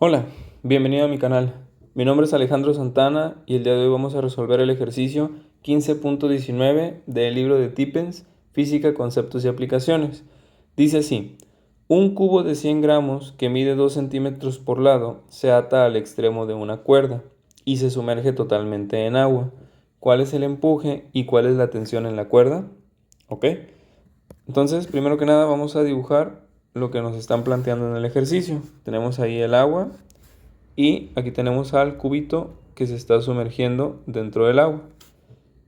Hola, bienvenido a mi canal. Mi nombre es Alejandro Santana y el día de hoy vamos a resolver el ejercicio 15.19 del libro de Tippens, Física, Conceptos y Aplicaciones. Dice así: un cubo de 100 gramos que mide 2 centímetros por lado se ata al extremo de una cuerda y se sumerge totalmente en agua. ¿Cuál es el empuje y cuál es la tensión en la cuerda? ¿Ok? Entonces, primero que nada vamos a dibujar lo que nos están planteando en el ejercicio. Tenemos ahí el agua y aquí tenemos al cubito que se está sumergiendo dentro del agua.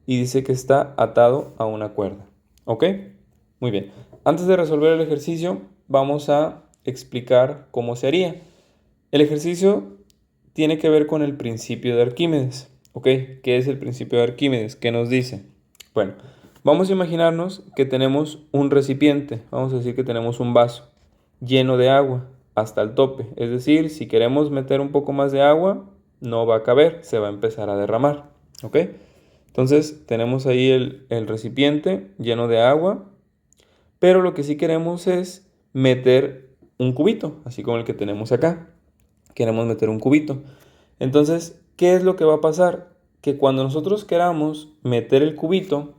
Y dice que está atado a una cuerda. ¿Ok? Muy bien. Antes de resolver el ejercicio, vamos a explicar cómo se haría. El ejercicio tiene que ver con el principio de Arquímedes. ¿Ok? ¿Qué es el principio de Arquímedes? ¿Qué nos dice? Bueno, vamos a imaginarnos que tenemos un recipiente. Vamos a decir que tenemos un vaso lleno de agua hasta el tope. Es decir, si queremos meter un poco más de agua, no va a caber, se va a empezar a derramar. ¿Ok? Entonces tenemos ahí el recipiente lleno de agua, pero lo que sí queremos es meter un cubito, así como el que tenemos acá. Queremos meter un cubito. Entonces, ¿qué es lo que va a pasar? Que cuando nosotros queramos meter el cubito,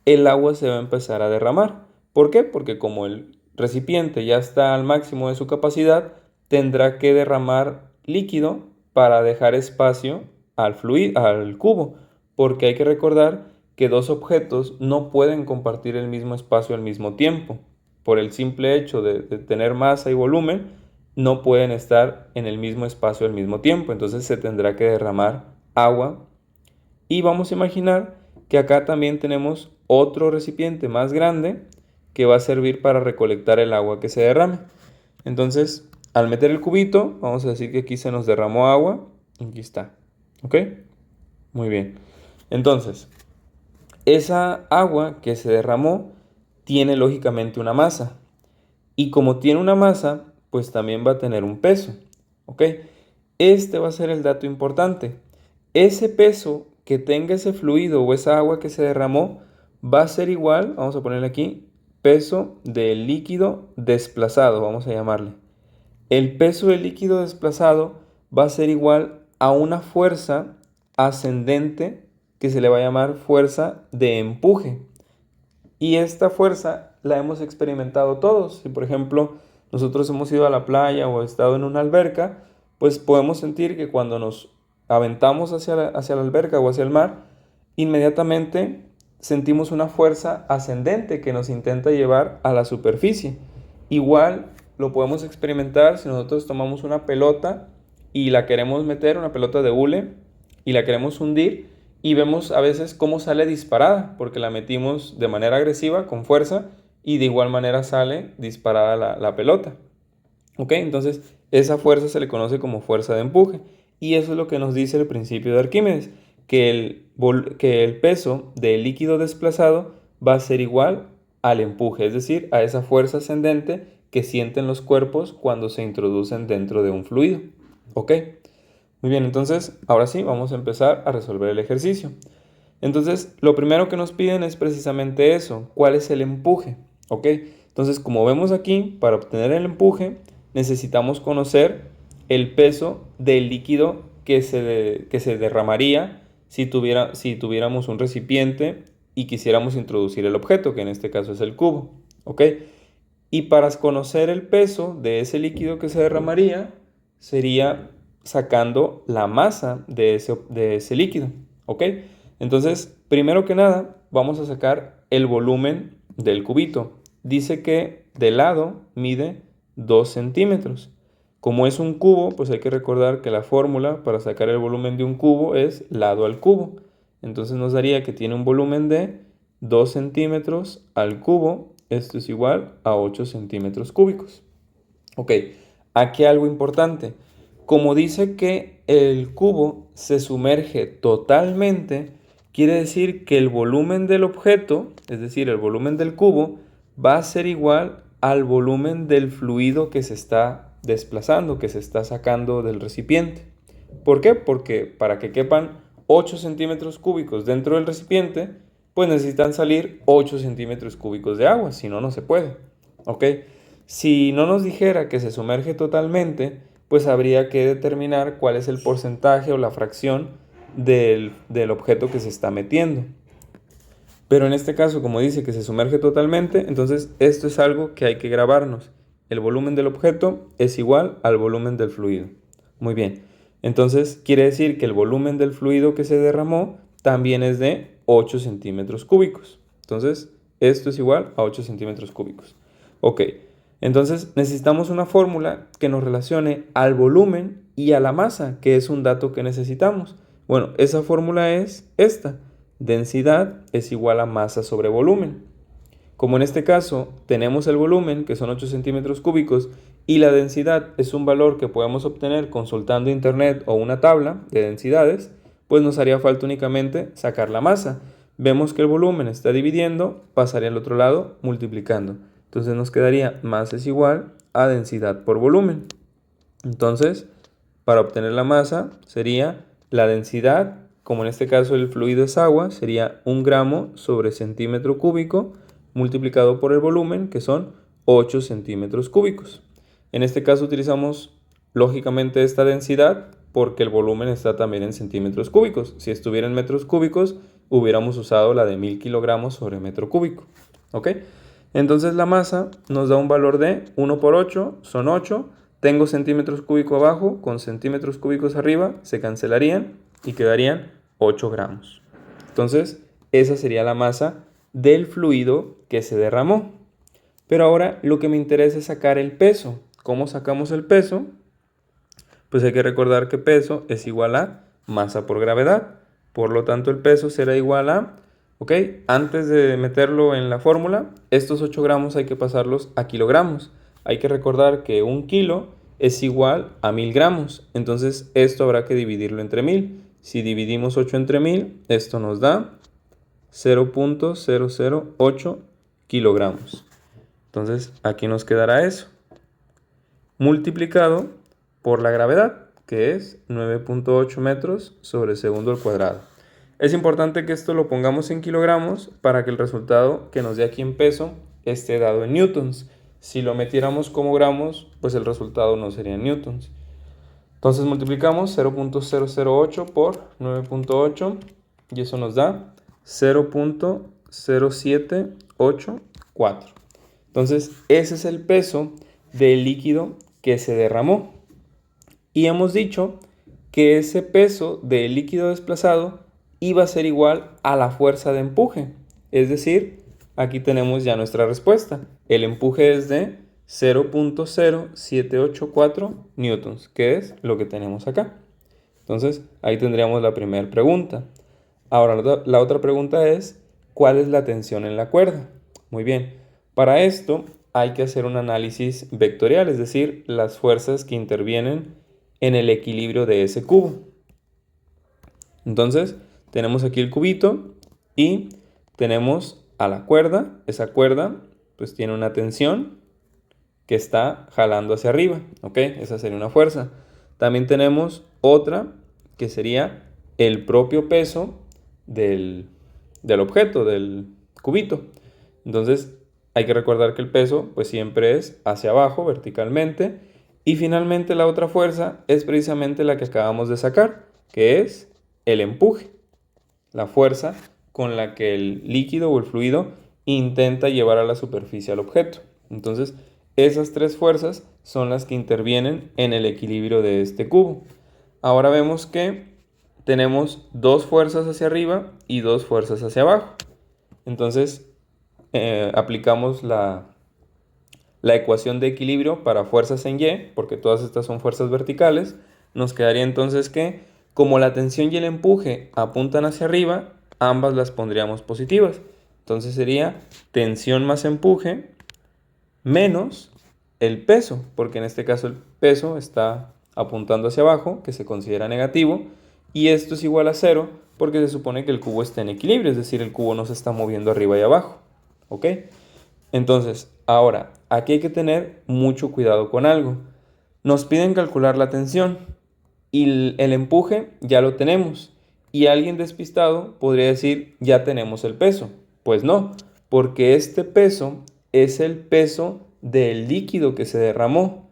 el agua se va a empezar a derramar. ¿Por qué? Porque como el recipiente ya está al máximo de su capacidad, tendrá que derramar líquido para dejar espacio al fluido, al cubo, porque hay que recordar que dos objetos no pueden compartir el mismo espacio al mismo tiempo. Por el simple hecho de tener masa y volumen, no pueden estar en el mismo espacio al mismo tiempo. Entonces se tendrá que derramar agua. Y vamos a imaginar que acá también tenemos otro recipiente más grande que va a servir para recolectar el agua que se derrame. Entonces, al meter el cubito, vamos a decir que aquí se nos derramó agua. Aquí está. ¿Ok? Muy bien. Entonces, esa agua que se derramó tiene lógicamente una masa. Y como tiene una masa, pues también va a tener un peso. ¿Ok? Este va a ser el dato importante. Ese peso que tenga ese fluido o esa agua que se derramó va a ser igual, vamos a ponerle aquí, peso del líquido desplazado, vamos a llamarle. El peso del líquido desplazado va a ser igual a una fuerza ascendente que se le va a llamar fuerza de empuje. Y esta fuerza la hemos experimentado todos. Si por ejemplo nosotros hemos ido a la playa o estado en una alberca, pues podemos sentir que cuando nos aventamos hacia la alberca o hacia el mar, inmediatamente sentimos una fuerza ascendente que nos intenta llevar a la superficie. Igual lo podemos experimentar si nosotros tomamos una pelota y la queremos meter, una pelota de hule, y la queremos hundir y vemos a veces cómo sale disparada, porque la metimos de manera agresiva, con fuerza, y de igual manera sale disparada la pelota. ¿Ok? Entonces, esa fuerza se le conoce como fuerza de empuje. Y eso es lo que nos dice el principio de Arquímedes, que el peso del líquido desplazado va a ser igual al empuje, es decir, a esa fuerza ascendente que sienten los cuerpos cuando se introducen dentro de un fluido. ¿Ok? Muy bien, entonces, ahora sí, vamos a empezar a resolver el ejercicio. Entonces, lo primero que nos piden es precisamente eso. ¿Cuál es el empuje? ¿Ok? Entonces, como vemos aquí, para obtener el empuje, necesitamos conocer el peso del líquido que se derramaría si tuviéramos un recipiente y quisiéramos introducir el objeto, que en este caso es el cubo. ¿Ok? Y para conocer el peso de ese líquido que se derramaría, sería sacando la masa de ese líquido. ¿Ok? Entonces, primero que nada, vamos a sacar el volumen del cubito. Dice que de lado mide 2 centímetros. Como es un cubo, pues hay que recordar que la fórmula para sacar el volumen de un cubo es lado al cubo. Entonces nos daría que tiene un volumen de 2 centímetros al cubo. Esto es igual a 8 centímetros cúbicos. Ok, aquí algo importante. Como dice que el cubo se sumerge totalmente, quiere decir que el volumen del objeto, es decir, el volumen del cubo, va a ser igual al volumen del fluido que se está desplazando, que se está sacando del recipiente. ¿Por qué? Porque para que quepan 8 centímetros cúbicos dentro del recipiente, pues necesitan salir 8 centímetros cúbicos de agua, si no, no se puede. ¿Ok? Si no nos dijera que se sumerge totalmente, pues habría que determinar cuál es el porcentaje o la fracción del objeto que se está metiendo. Pero en este caso, como dice que se sumerge totalmente, entonces esto es algo que hay que grabarnos. El volumen del objeto es igual al volumen del fluido. Muy bien. Entonces quiere decir que el volumen del fluido que se derramó también es de 8 centímetros cúbicos. Entonces, esto es igual a 8 centímetros cúbicos. Ok. Entonces necesitamos una fórmula que nos relacione al volumen y a la masa, que es un dato que necesitamos. Bueno, esa fórmula es esta. Densidad es igual a masa sobre volumen. Como en este caso tenemos el volumen, que son 8 centímetros cúbicos, y la densidad es un valor que podemos obtener consultando internet o una tabla de densidades, pues nos haría falta únicamente sacar la masa. Vemos que el volumen está dividiendo, pasaría al otro lado multiplicando. Entonces nos quedaría masa es igual a densidad por volumen. Entonces, para obtener la masa sería la densidad, como en este caso el fluido es agua, sería 1 gramo sobre centímetro cúbico multiplicado por el volumen, que son 8 centímetros cúbicos. En este caso utilizamos lógicamente esta densidad porque el volumen está también en centímetros cúbicos. Si estuviera en metros cúbicos, hubiéramos usado la de 1000 kilogramos sobre metro cúbico. ¿Ok? Entonces la masa nos da un valor de 1 por 8, son 8. Tengo centímetros cúbicos abajo, con centímetros cúbicos arriba, se cancelarían y quedarían 8 gramos. Entonces, esa sería la masa del fluido que se derramó. Pero ahora lo que me interesa es sacar el peso. ¿Cómo sacamos el peso? Pues hay que recordar que peso es igual a masa por gravedad. Por lo tanto, el peso será igual a, ¿ok? Antes de meterlo en la fórmula, estos 8 gramos hay que pasarlos a kilogramos. Hay que recordar que 1 kilo es igual a 1000 gramos. Entonces, esto habrá que dividirlo entre 1000. Si dividimos 8 entre 1000, esto nos da 0.008 kilogramos. Entonces, aquí nos quedará eso, multiplicado por la gravedad, que es 9.8 metros sobre segundo al cuadrado. Es importante que esto lo pongamos en kilogramos para que el resultado que nos dé aquí en peso esté dado en newtons. Si lo metiéramos como gramos, pues el resultado no sería en newtons. Entonces multiplicamos 0.008 por 9.8 y eso nos da 0.0784. Entonces, ese es el peso del líquido que se derramó. Y hemos dicho que ese peso del líquido desplazado iba a ser igual a la fuerza de empuje. Es decir, aquí tenemos ya nuestra respuesta. El empuje es de 0.0784 newtons, que es lo que tenemos acá. Entonces, ahí tendríamos la primera pregunta. Ahora, la otra pregunta es, ¿cuál es la tensión en la cuerda? Muy bien. Para esto hay que hacer un análisis vectorial, es decir, las fuerzas que intervienen en el equilibrio de ese cubo. Entonces, tenemos aquí el cubito y tenemos a la cuerda. Esa cuerda pues tiene una tensión que está jalando hacia arriba, ¿ok? Esa sería una fuerza. También tenemos otra que sería el propio peso del objeto, del cubito. Entonces, hay que recordar que el peso pues siempre es hacia abajo verticalmente y finalmente la otra fuerza es precisamente la que acabamos de sacar, que es el empuje, la fuerza con la que el líquido o el fluido intenta llevar a la superficie al objeto. Entonces, esas tres fuerzas son las que intervienen en el equilibrio de este cubo. Ahora vemos que tenemos dos fuerzas hacia arriba y dos fuerzas hacia abajo. Entonces, aplicamos la ecuación de equilibrio para fuerzas en Y, porque todas estas son fuerzas verticales. Nos quedaría entonces que, como la tensión y el empuje apuntan hacia arriba, ambas las pondríamos positivas. Entonces sería tensión más empuje menos el peso, porque en este caso el peso está apuntando hacia abajo, que se considera negativo, y esto es igual a 0 porque se supone que el cubo está en equilibrio, es decir, el cubo no se está moviendo arriba y abajo. ¿Ok? Entonces, ahora, aquí hay que tener mucho cuidado con algo. Nos piden calcular la tensión y el empuje ya lo tenemos. Y alguien despistado podría decir, ya tenemos el peso. Pues no, porque este peso es el peso del líquido que se derramó.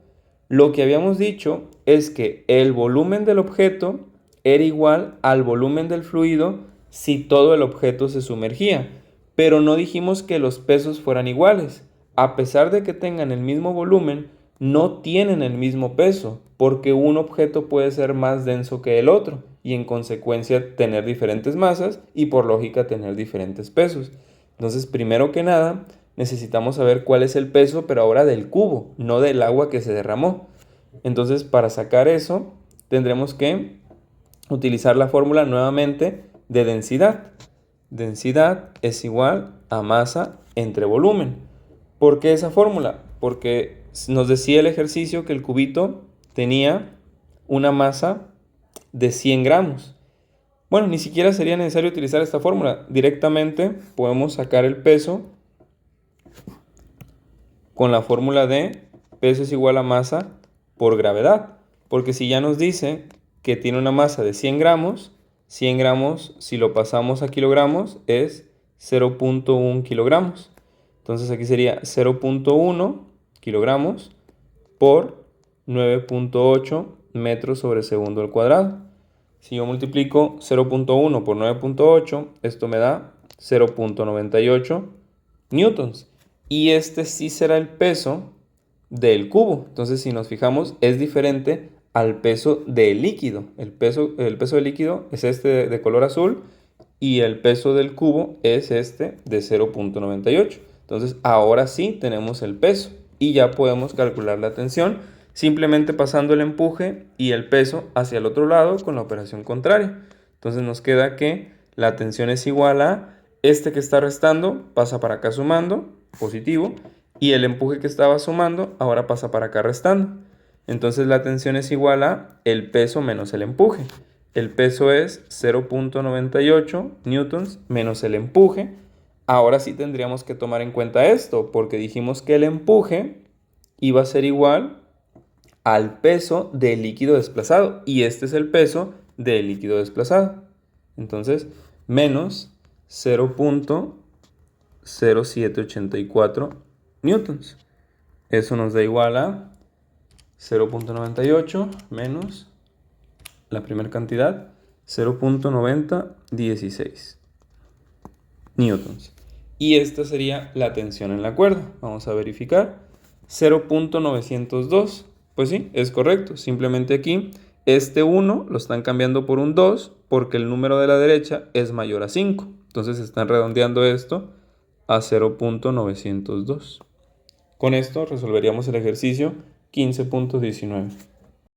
Lo que habíamos dicho es que el volumen del objeto era igual al volumen del fluido si todo el objeto se sumergía, pero no dijimos que los pesos fueran iguales. A pesar de que tengan el mismo volumen, no tienen el mismo peso, porque un objeto puede ser más denso que el otro y en consecuencia tener diferentes masas y por lógica tener diferentes pesos. Entonces, primero que nada, necesitamos saber cuál es el peso, pero ahora del cubo, no del agua que se derramó. Entonces, para sacar eso, tendremos que utilizar la fórmula nuevamente de densidad. Densidad es igual a masa entre volumen. ¿Por qué esa fórmula? Porque nos decía el ejercicio que el cubito tenía una masa de 100 gramos. Bueno, ni siquiera sería necesario utilizar esta fórmula. Directamente podemos sacar el peso con la fórmula de peso es igual a masa por gravedad. Porque si ya nos dice que tiene una masa de 100 gramos, 100 gramos si lo pasamos a kilogramos es 0.1 kilogramos. Entonces aquí sería 0.1 kilogramos por 9.8 metros sobre segundo al cuadrado. Si yo multiplico 0.1 por 9.8, esto me da 0.98 newtons. Y este sí será el peso del cubo. Entonces, si nos fijamos, es diferente al peso del líquido. El peso del líquido es este de color azul y el peso del cubo es este de 0.98. Entonces, ahora sí tenemos el peso y ya podemos calcular la tensión simplemente pasando el empuje y el peso hacia el otro lado con la operación contraria. Entonces, nos queda que la tensión es igual a este que está restando pasa para acá sumando, positivo, y el empuje que estaba sumando ahora pasa para acá restando. Entonces la tensión es igual a el peso menos el empuje. El peso es 0.98 newtons menos el empuje. Ahora sí tendríamos que tomar en cuenta esto, porque dijimos que el empuje iba a ser igual al peso del líquido desplazado. Y este es el peso del líquido desplazado. Entonces, menos 0.0784 newtons. Eso nos da igual a 0.98 menos la primera cantidad, 0.9016 newtons. Y esta sería la tensión en la cuerda. Vamos a verificar. 0.902. Pues sí, es correcto. Simplemente aquí este 1 lo están cambiando por un 2 porque el número de la derecha es mayor a 5. Entonces están redondeando esto a 0.902. Con esto resolveríamos el ejercicio 15.19.